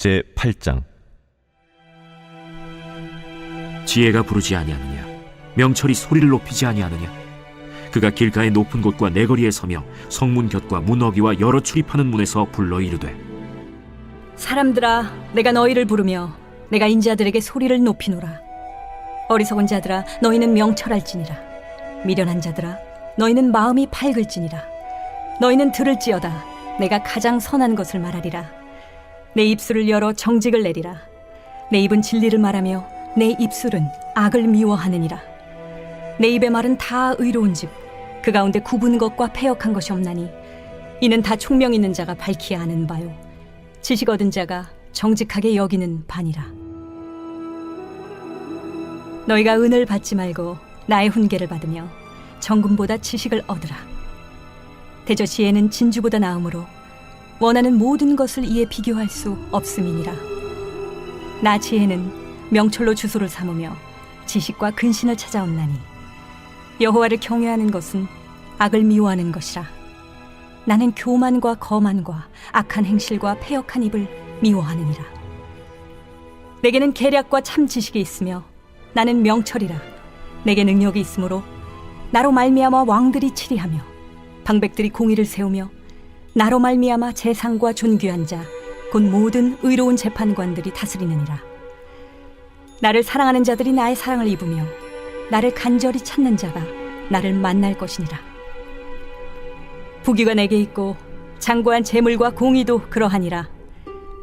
제8장. 지혜가 부르지 아니하느냐? 명철이 소리를 높이지 아니하느냐? 그가 길가의 높은 곳과 내거리에 서며 성문 곁과 문 어귀와 여러 출입하는 문에서 불러 이르되, 사람들아, 내가 너희를 부르며 내가 인자들에게 소리를 높이노라. 어리석은 자들아, 너희는 명철할지니라. 미련한 자들아, 너희는 마음이 밝을지니라. 너희는 들을지어다. 내가 가장 선한 것을 말하리라. 내 입술을 열어 정직을 내리라. 내 입은 진리를 말하며 내 입술은 악을 미워하느니라. 내 입의 말은 다 의로운 즉 그 가운데 굽은 것과 패역한 것이 없나니 이는 다 총명 있는 자가 밝히 아는 바요 지식 얻은 자가 정직하게 여기는 바니라. 너희가 은을 받지 말고 나의 훈계를 받으며 정금보다 지식을 얻으라. 대저 지혜는 진주보다 나음으로 원하는 모든 것을 이에 비교할 수 없음이니라. 나 지혜는 명철로 주소를 삼으며 지식과 근신을 찾아온나니 여호와를 경외하는 것은 악을 미워하는 것이라. 나는 교만과 거만과 악한 행실과 패역한 입을 미워하느니라. 내게는 계략과 참 지식이 있으며 나는 명철이라. 내게 능력이 있으므로 나로 말미암아 왕들이 치리하며 방백들이 공의를 세우며 나로 말미암아 재상과 존귀한 자 곧 모든 의로운 재판관들이 다스리느니라. 나를 사랑하는 자들이 나의 사랑을 입으며 나를 간절히 찾는 자가 나를 만날 것이니라. 부귀가 내게 있고 장고한 재물과 공의도 그러하니라.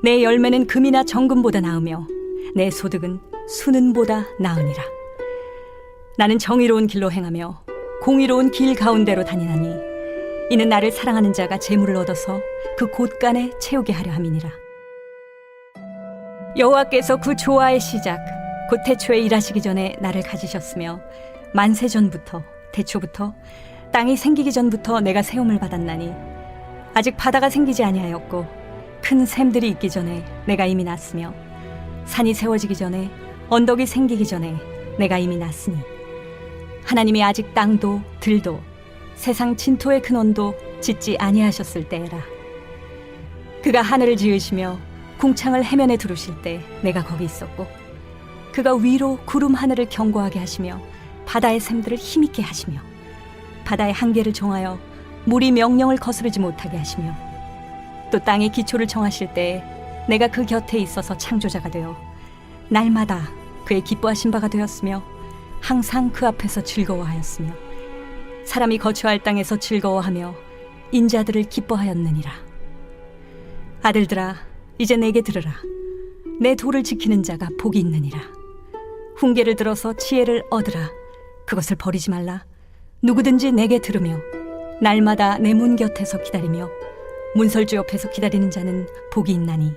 내 열매는 금이나 정금보다 나으며 내 소득은 수는보다 나으니라. 나는 정의로운 길로 행하며 공의로운 길 가운데로 다니나니 이는 나를 사랑하는 자가 재물을 얻어서 그 곳간에 채우게 하려 함이니라. 여호와께서 그 조화의 시작 곧 태초에 일하시기 전에 나를 가지셨으며 만세 전부터 태초부터 땅이 생기기 전부터 내가 세움을 받았나니 아직 바다가 생기지 아니하였고 큰 샘들이 있기 전에 내가 이미 났으며 산이 세워지기 전에 언덕이 생기기 전에 내가 이미 났으니 하나님이 아직 땅도 들도 세상 진토의 근원도 짓지 아니하셨을 때에라. 그가 하늘을 지으시며 궁창을 해면에 두르실 때 내가 거기 있었고 그가 위로 구름 하늘을 견고하게 하시며 바다의 샘들을 힘있게 하시며 바다의 한계를 정하여 물이 명령을 거스르지 못하게 하시며 또 땅의 기초를 정하실 때에 내가 그 곁에 있어서 창조자가 되어 날마다 그의 기뻐하신 바가 되었으며 항상 그 앞에서 즐거워하였으며 사람이 거처할 땅에서 즐거워하며 인자들을 기뻐하였느니라. 아들들아, 이제 내게 들으라. 내 도를 지키는 자가 복이 있느니라. 훈계를 들어서 지혜를 얻으라. 그것을 버리지 말라. 누구든지 내게 들으며 날마다 내 문 곁에서 기다리며 문설주 옆에서 기다리는 자는 복이 있나니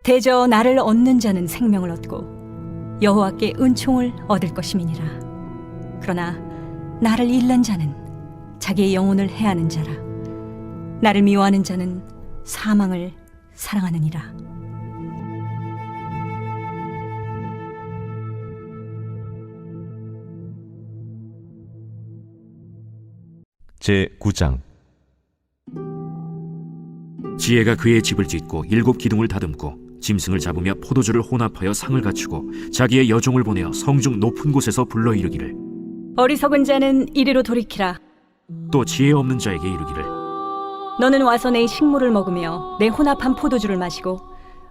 대저 나를 얻는 자는 생명을 얻고 여호와께 은총을 얻을 것임이니라. 그러나 나를 잃는 자는 자기의 영혼을 해하는 자라. 나를 미워하는 자는 사망을 사랑하느니라. 제9장. 지혜가 그의 집을 짓고 7 기둥을 다듬고 짐승을 잡으며 포도주를 혼합하여 상을 갖추고 자기의 여종을 보내어 성중 높은 곳에서 불러 이르기를, 어리석은 자는 이리로 돌이키라. 또 지혜 없는 자에게 이르기를, 너는 와서 내 식물을 먹으며 내 혼합한 포도주를 마시고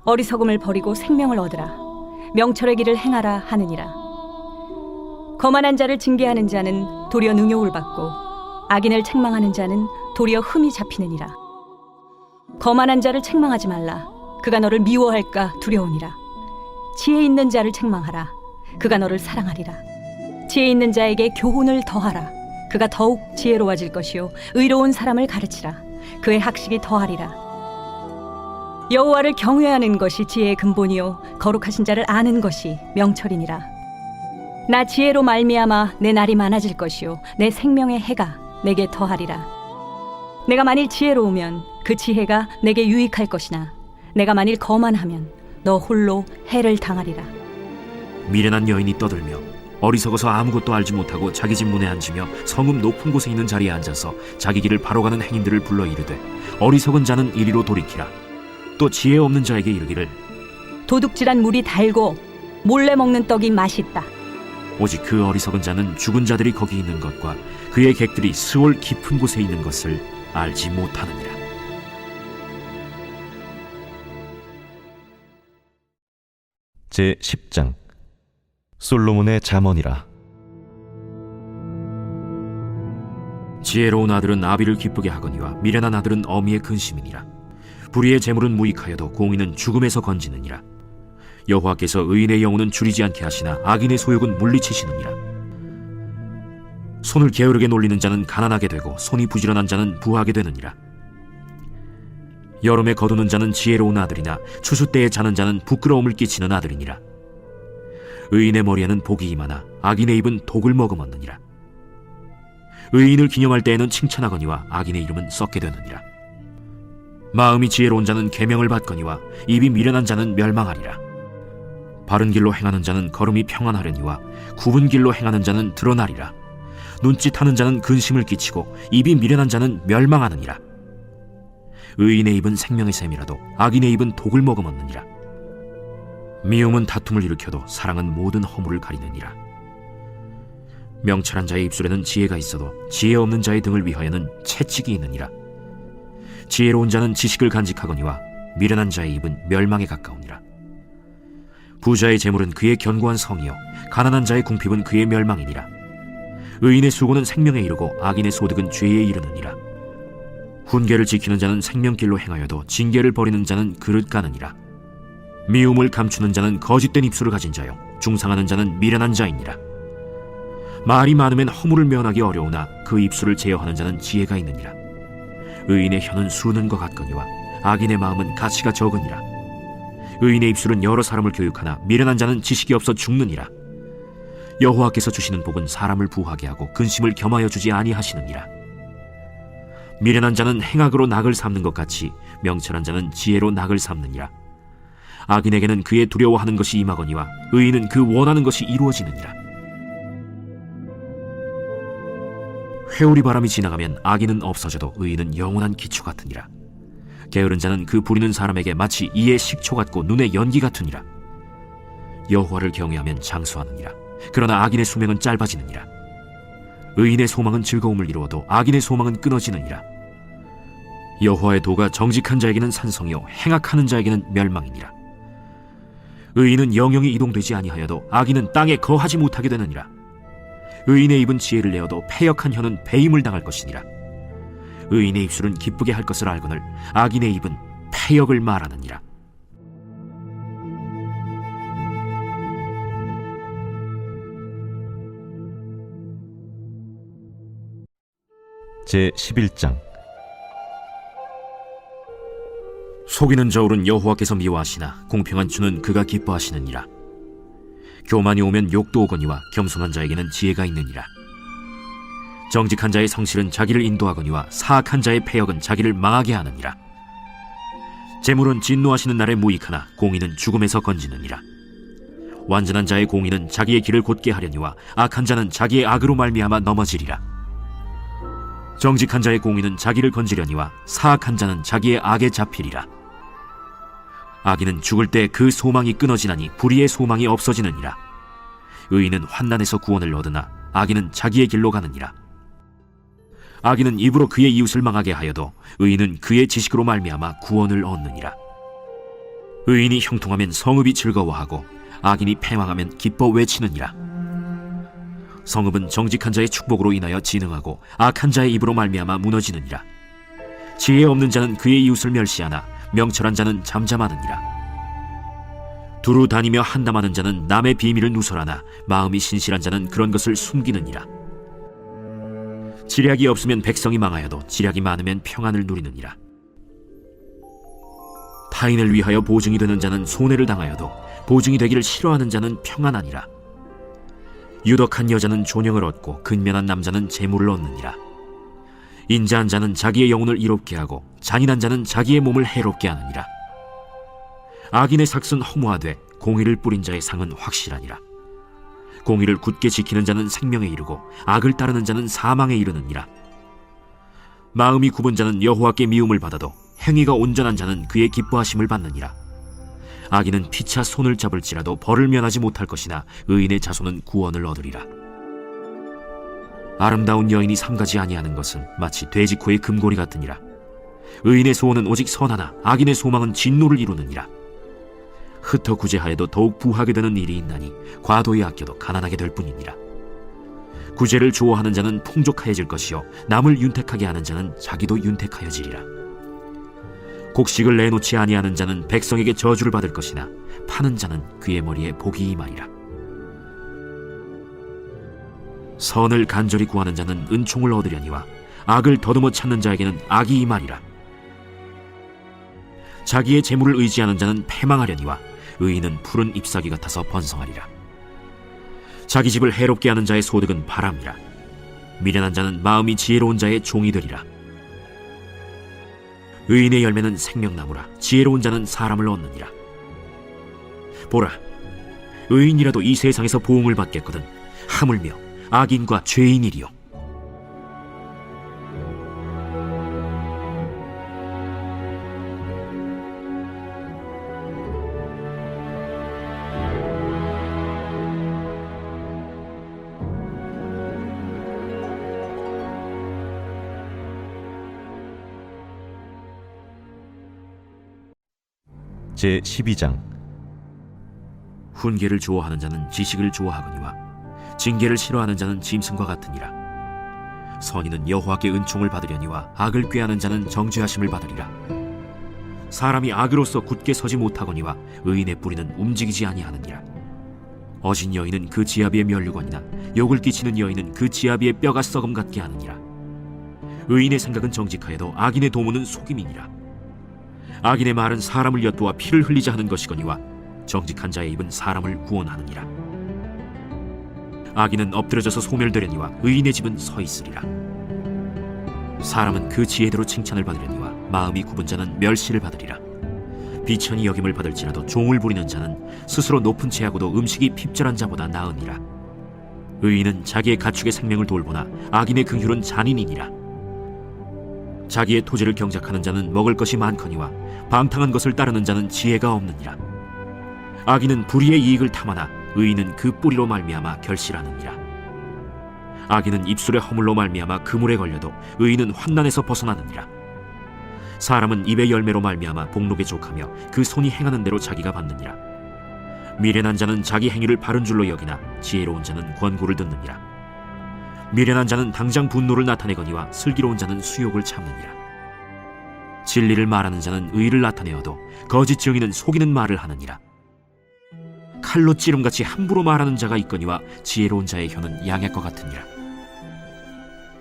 어리석음을 버리고 생명을 얻으라. 명철의 길을 행하라 하느니라. 거만한 자를 징계하는 자는 도리어 능욕을 받고 악인을 책망하는 자는 도리어 흠이 잡히느니라. 거만한 자를 책망하지 말라. 그가 너를 미워할까 두려우니라. 지혜 있는 자를 책망하라. 그가 너를 사랑하리라. 지혜 있는 자에게 교훈을 더하라. 그가 더욱 지혜로워질 것이요 의로운 사람을 가르치라. 그의 학식이 더하리라. 여호와를 경외하는 것이 지혜의 근본이요 거룩하신 자를 아는 것이 명철이니라. 나 지혜로 말미암아 내 날이 많아질 것이요 내 생명의 해가 내게 더하리라. 내가 만일 지혜로우면 그 지혜가 내게 유익할 것이나 내가 만일 거만하면 너 홀로 해를 당하리라. 미련한 여인이 떠들며 어리석어서 아무것도 알지 못하고 자기 집 문에 앉으며 성읍 높은 곳에 있는 자리에 앉아서 자기 길을 바로 가는 행인들을 불러 이르되, 어리석은 자는 이리로 돌이키라. 또 지혜 없는 자에게 이르기를 도둑질한 물이 달고 몰래 먹는 떡이 맛있다. 오직 그 어리석은 자는 죽은 자들이 거기 있는 것과 그의 객들이 스올 깊은 곳에 있는 것을 알지 못하느니라. 제10장 솔로몬의 잠언이라. 지혜로운 아들은 아비를 기쁘게 하거니와 미련한 아들은 어미의 근심이니라. 불의의 재물은 무익하여도 공의는 죽음에서 건지느니라. 여호와께서 의인의 영혼은 줄이지 않게 하시나 악인의 소욕은 물리치시느니라. 손을 게으르게 놀리는 자는 가난하게 되고 손이 부지런한 자는 부하게 되느니라. 여름에 거두는 자는 지혜로운 아들이나 추수 때에 자는 자는 부끄러움을 끼치는 아들이니라. 의인의 머리에는 복이 임하나 악인의 입은 독을 머금었느니라. 의인을 기념할 때에는 칭찬하거니와 악인의 이름은 썩게 되느니라. 마음이 지혜로운 자는 계명을 받거니와 입이 미련한 자는 멸망하리라. 바른 길로 행하는 자는 걸음이 평안하려니와 굽은 길로 행하는 자는 드러나리라. 눈짓하는 자는 근심을 끼치고 입이 미련한 자는 멸망하느니라. 의인의 입은 생명의 샘이라도 악인의 입은 독을 머금었느니라. 미움은 다툼을 일으켜도 사랑은 모든 허물을 가리느니라. 명철한 자의 입술에는 지혜가 있어도 지혜 없는 자의 등을 위하여는 채찍이 있느니라. 지혜로운 자는 지식을 간직하거니와 미련한 자의 입은 멸망에 가까우니라. 부자의 재물은 그의 견고한 성이요 가난한 자의 궁핍은 그의 멸망이니라. 의인의 수고는 생명에 이르고 악인의 소득은 죄에 이르느니라. 훈계를 지키는 자는 생명길로 행하여도 징계를 버리는 자는 그릇 가느니라. 미움을 감추는 자는 거짓된 입술을 가진 자요 중상하는 자는 미련한 자이니라. 말이 많으면 허물을 면하기 어려우나 그 입술을 제어하는 자는 지혜가 있느니라. 의인의 혀는 수는 것 같거니와 악인의 마음은 가치가 적으니라. 의인의 입술은 여러 사람을 교육하나 미련한 자는 지식이 없어 죽느니라. 여호와께서 주시는 복은 사람을 부하게 하고 근심을 겸하여 주지 아니하시느니라. 미련한 자는 행악으로 낙을 삼는 것 같이 명철한 자는 지혜로 낙을 삼느니라. 악인에게는 그의 두려워하는 것이 임하거니와 의인은 그 원하는 것이 이루어지느니라. 회오리 바람이 지나가면 악인은 없어져도 의인은 영원한 기초 같으니라. 게으른 자는 그 부리는 사람에게 마치 이의 식초 같고 눈의 연기 같으니라. 여호와를 경외하면 장수하느니라. 그러나 악인의 수명은 짧아지느니라. 의인의 소망은 즐거움을 이루어도 악인의 소망은 끊어지느니라. 여호와의 도가 정직한 자에게는 산성이요 행악하는 자에게는 멸망이니라. 의인은 영영이 이동되지 아니하여도 악인은 땅에 거하지 못하게 되느니라. 의인의 입은 지혜를 내어도 패역한 혀는 배임을 당할 것이니라. 의인의 입술은 기쁘게 할 것을 알거늘 악인의 입은 패역을 말하느니라. 제11장 속이는 저울은 여호와께서 미워하시나 공평한 주는 그가 기뻐하시느니라. 교만이 오면 욕도 오거니와 겸손한 자에게는 지혜가 있느니라. 정직한 자의 성실은 자기를 인도하거니와 사악한 자의 패역은 자기를 망하게 하느니라. 재물은 진노하시는 날에 무익하나 공의는 죽음에서 건지느니라. 완전한 자의 공의는 자기의 길을 곧게 하려니와 악한 자는 자기의 악으로 말미암아 넘어지리라. 정직한 자의 공의는 자기를 건지려니와 사악한 자는 자기의 악에 잡히리라. 악인은 죽을 때 그 소망이 끊어지나니 불의의 소망이 없어지느니라. 의인은 환난에서 구원을 얻으나 악인은 자기의 길로 가느니라. 악인은 입으로 그의 이웃을 망하게 하여도 의인은 그의 지식으로 말미암아 구원을 얻느니라. 의인이 형통하면 성읍이 즐거워하고 악인이 패망하면 기뻐 외치느니라. 성읍은 정직한 자의 축복으로 인하여 진흥하고 악한 자의 입으로 말미암아 무너지느니라. 지혜 없는 자는 그의 이웃을 멸시하나 명철한 자는 잠잠하느니라. 두루 다니며 한담하는 자는 남의 비밀을 누설하나 마음이 신실한 자는 그런 것을 숨기느니라. 지략이 없으면 백성이 망하여도 지략이 많으면 평안을 누리느니라. 타인을 위하여 보증이 되는 자는 손해를 당하여도 보증이 되기를 싫어하는 자는 평안하니라. 유덕한 여자는 존영을 얻고 근면한 남자는 재물을 얻느니라. 인자한 자는 자기의 영혼을 이롭게 하고 잔인한 자는 자기의 몸을 해롭게 하느니라. 악인의 삭은 허무하되 공의를 뿌린 자의 상은 확실하니라. 공의를 굳게 지키는 자는 생명에 이르고 악을 따르는 자는 사망에 이르느니라. 마음이 굽은 자는 여호와께 미움을 받아도 행위가 온전한 자는 그의 기뻐하심을 받느니라. 악인은 피차 손을 잡을지라도 벌을 면하지 못할 것이나 의인의 자손은 구원을 얻으리라. 아름다운 여인이 삼가지 아니하는 것은 마치 돼지 코의 금고리 같으니라. 의인의 소원은 오직 선하나 악인의 소망은 진노를 이루느니라. 흩어 구제하여도 더욱 부하게 되는 일이 있나니 과도히 아껴도 가난하게 될 뿐이니라. 구제를 좋아하는 자는 풍족하여질 것이요 남을 윤택하게 하는 자는 자기도 윤택하여지리라. 곡식을 내놓지 아니하는 자는 백성에게 저주를 받을 것이나 파는 자는 그의 머리에 복이 임하리라. 선을 간절히 구하는 자는 은총을 얻으려니와 악을 더듬어 찾는 자에게는 악이 임하리라. 자기의 재물을 의지하는 자는 패망하려니와 의인은 푸른 잎사귀 같아서 번성하리라. 자기 집을 해롭게 하는 자의 소득은 바람이라. 미련한 자는 마음이 지혜로운 자의 종이 되리라. 의인의 열매는 생명나무라. 지혜로운 자는 사람을 얻느니라. 보라, 의인이라도 이 세상에서 보응을 받겠거든 하물며 악인과 죄인이리요. 제12장. 훈계를 좋아하는 자는 지식을 좋아하거니와 징계를 싫어하는 자는 짐승과 같으니라. 선인은 여호와께 은총을 받으려니와 악을 꾀하는 자는 정죄하심을 받으리라. 사람이 악으로서 굳게 서지 못하거니와 의인의 뿌리는 움직이지 아니하느니라. 어진 여인은 그 지아비의 면류관이나 욕을 끼치는 여인은 그 지아비의 뼈가 썩음 같게 하느니라. 의인의 생각은 정직하여도 악인의 도모는 속임이니라. 악인의 말은 사람을 엿보아 피를 흘리자 하는 것이거니와 정직한 자의 입은 사람을 구원하느니라. 악인은 엎드려져서 소멸되려니와 의인의 집은 서 있으리라. 사람은 그 지혜대로 칭찬을 받으려니와 마음이 굽은 자는 멸시를 받으리라. 비천히 여김을 받을지라도 종을 부리는 자는 스스로 높은 채하고도 음식이 핍절한 자보다 나으니라. 의인은 자기의 가축의 생명을 돌보나 악인의 긍휼은 잔인이니라. 자기의 토지를 경작하는 자는 먹을 것이 많거니와 방탕한 것을 따르는 자는 지혜가 없느니라. 악인은 불의의 이익을 탐하나 의인은 그 뿌리로 말미암아 결실하느니라. 악인은 입술의 허물로 말미암아 그물에 걸려도 의인은 환난에서 벗어나느니라. 사람은 입의 열매로 말미암아 복록에 족하며 그 손이 행하는 대로 자기가 받느니라. 미련한 자는 자기 행위를 바른 줄로 여기나 지혜로운 자는 권고를 듣느니라. 미련한 자는 당장 분노를 나타내거니와 슬기로운 자는 수욕을 참느니라. 진리를 말하는 자는 의를 나타내어도 거짓 증인은 속이는 말을 하느니라. 칼로 찌름같이 함부로 말하는 자가 있거니와 지혜로운 자의 혀는 양약과 같으니라.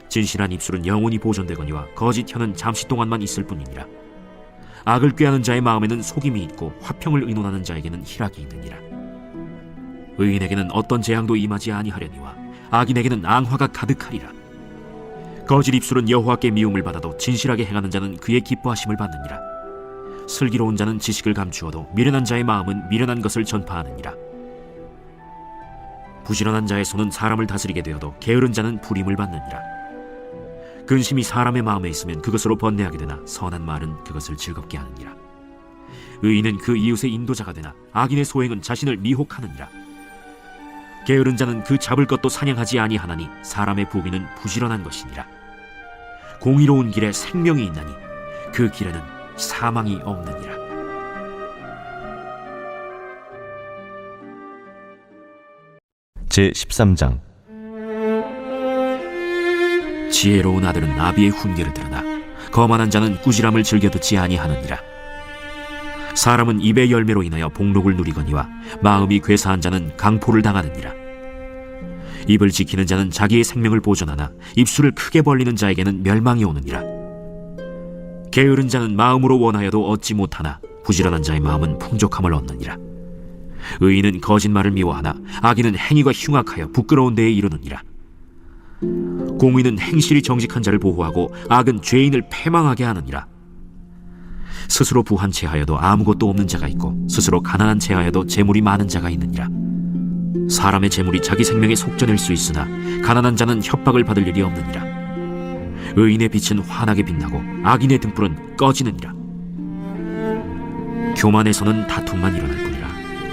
진실한 입술은 영원히 보존되거니와 거짓 혀는 잠시 동안만 있을 뿐이니라. 악을 꾀하는 자의 마음에는 속임이 있고 화평을 의논하는 자에게는 희락이 있느니라. 의인에게는 어떤 재앙도 임하지 아니하려니와 악인에게는 앙화가 가득하리라. 거짓 입술은 여호와께 미움을 받아도 진실하게 행하는 자는 그의 기뻐하심을 받느니라. 슬기로운 자는 지식을 감추어도 미련한 자의 마음은 미련한 것을 전파하느니라. 부지런한 자의 손은 사람을 다스리게 되어도 게으른 자는 불임을 받느니라. 근심이 사람의 마음에 있으면 그것으로 번뇌하게 되나 선한 말은 그것을 즐겁게 하느니라. 의인은 그 이웃의 인도자가 되나 악인의 소행은 자신을 미혹하느니라. 게으른 자는 그 잡을 것도 사냥하지 아니하나니 사람의 부귀는 부지런한 것이니라. 공의로운 길에 생명이 있나니 그 길에는 사망이 없느니라. 제13장. 지혜로운 아들은 아비의 훈계를 들으나 거만한 자는 꾸지람을 즐겨 듣지 아니하느니라. 사람은 입의 열매로 인하여 복록을 누리거니와 마음이 괴사한 자는 강포를 당하느니라. 입을 지키는 자는 자기의 생명을 보존하나 입술을 크게 벌리는 자에게는 멸망이 오느니라. 게으른 자는 마음으로 원하여도 얻지 못하나 부지런한 자의 마음은 풍족함을 얻느니라. 의인은 거짓말을 미워하나 악인은 행위가 흉악하여 부끄러운 데에 이르느니라. 공의는 행실이 정직한 자를 보호하고 악은 죄인을 패망하게 하느니라. 스스로 부한 채하여도 아무것도 없는 자가 있고 스스로 가난한 채하여도 재물이 많은 자가 있느니라. 사람의 재물이 자기 생명에 속전일 수 있으나 가난한 자는 협박을 받을 일이 없느니라. 의인의 빛은 환하게 빛나고 악인의 등불은 꺼지느니라. 교만에서는 다툼만 일어날 뿐이라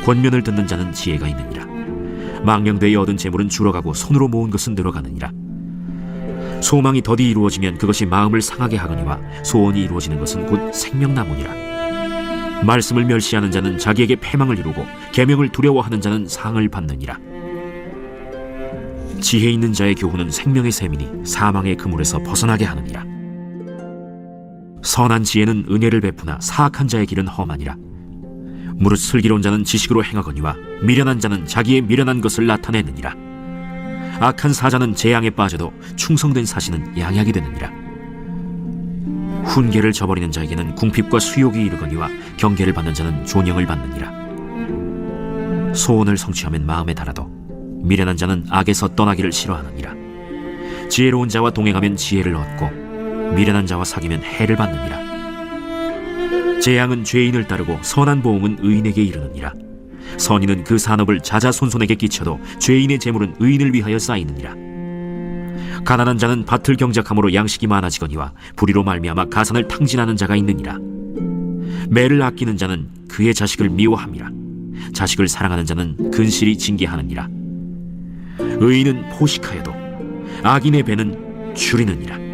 권면을 듣는 자는 지혜가 있느니라. 망령되이 얻은 재물은 줄어가고 손으로 모은 것은 늘어가느니라. 소망이 더디 이루어지면 그것이 마음을 상하게 하거니와 소원이 이루어지는 것은 곧 생명나무니라. 말씀을 멸시하는 자는 자기에게 패망을 이루고 계명을 두려워하는 자는 상을 받느니라. 지혜 있는 자의 교훈은 생명의 샘이니 사망의 그물에서 벗어나게 하느니라. 선한 지혜는 은혜를 베푸나 사악한 자의 길은 험하니라. 무릇 슬기로운 자는 지식으로 행하거니와 미련한 자는 자기의 미련한 것을 나타내느니라. 악한 사자는 재앙에 빠져도 충성된 사신은 양약이 되느니라. 훈계를 저버리는 자에게는 궁핍과 수욕이 이르거니와 경계를 받는 자는 존영을 받느니라. 소원을 성취하면 마음에 달아도 미련한 자는 악에서 떠나기를 싫어하느니라. 지혜로운 자와 동행하면 지혜를 얻고 미련한 자와 사귀면 해를 받느니라. 재앙은 죄인을 따르고 선한 보응은 의인에게 이르느니라. 선인은 그 산업을 자자손손에게 끼쳐도 죄인의 재물은 의인을 위하여 쌓이느니라. 가난한 자는 밭을 경작함으로 양식이 많아지거니와 불의로 말미암아 가산을 탕진하는 자가 있느니라. 매를 아끼는 자는 그의 자식을 미워함이라. 자식을 사랑하는 자는 근실이 징계하느니라. 의인은 포식하여도 악인의 배는 줄이느니라.